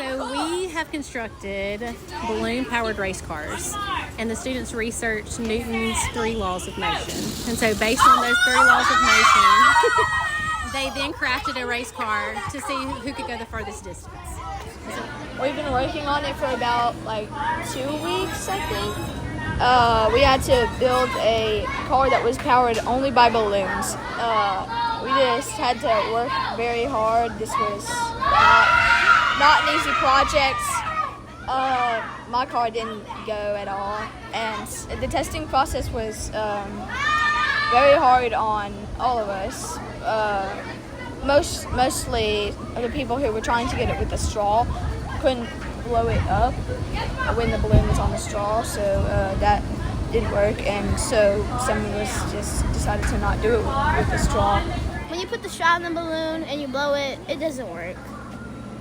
So we have constructed balloon-powered race cars, and the students researched Newton's 3 laws of motion. And so based on those 3 laws of motion, they then crafted a race car to see who could go the furthest distance. We've been working on it for about 2 weeks, I think. We had to build a car that was powered only by balloons. We just had to work very hard. This was not an easy project. My car didn't go at all, and the testing process was very hard on all of us. Mostly the people who were trying to get it with a straw couldn't blow it up when the balloon was on the straw, so that didn't work, and so some of us just decided to not do it with the straw. When you put the straw in the balloon and you blow it, it doesn't work.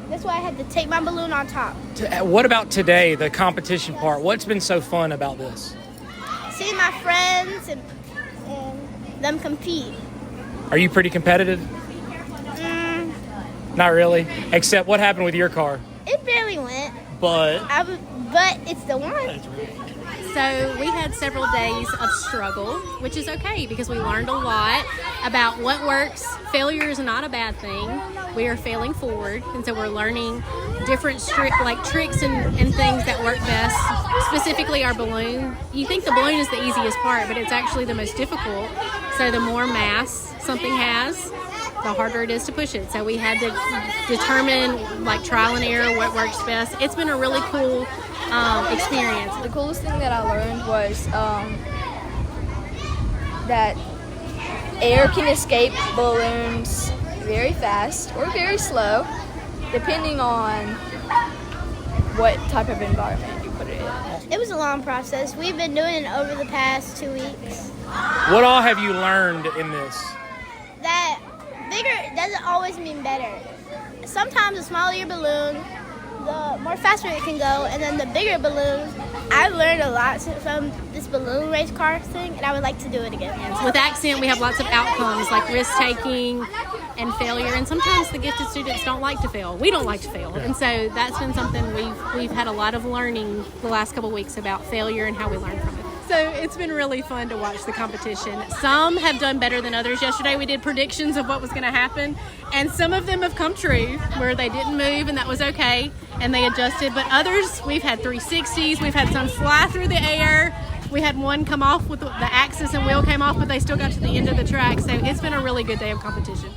That's why I had to take my balloon on top. What about today, the competition part? What's been so fun about this? Seeing my friends and them compete. Are you pretty competitive? Not really. Except what happened with your car? It barely went. But it's the one. So we had several days of struggle, which is okay because we learned a lot about what works. Failure is not a bad thing. We are failing forward, and so we're learning different tricks and things that work best. Specifically our balloon. You think the balloon is the easiest part, but it's actually the most difficult. So the more mass something has, the harder it is to push it. So we had to determine, trial and error, what works best. It's been a really cool experience. The coolest thing that I learned was that air can escape balloons very fast or very slow, depending on what type of environment you put it in. It was a long process. We've been doing it over the past 2 weeks. what all have you learned in this? That bigger doesn't always mean better. Sometimes the smaller your balloon, the more faster it can go, and then the bigger balloons. I've learned a lot from this balloon race car thing, and I would like to do it again. With Accent, we have lots of outcomes like risk-taking and failure, and sometimes the gifted students don't like to fail. We don't like to fail, and so that's been something we've had a lot of learning the last couple of weeks about failure and how we learn from it. So it's been really fun to watch the competition. Some have done better than others. Yesterday we did predictions of what was going to happen, and some of them have come true where they didn't move, and that was okay, and they adjusted. But others, we've had 360s, we've had some fly through the air. We had one come off with the axis and wheel came off, but they still got to the end of the track. So it's been a really good day of competition.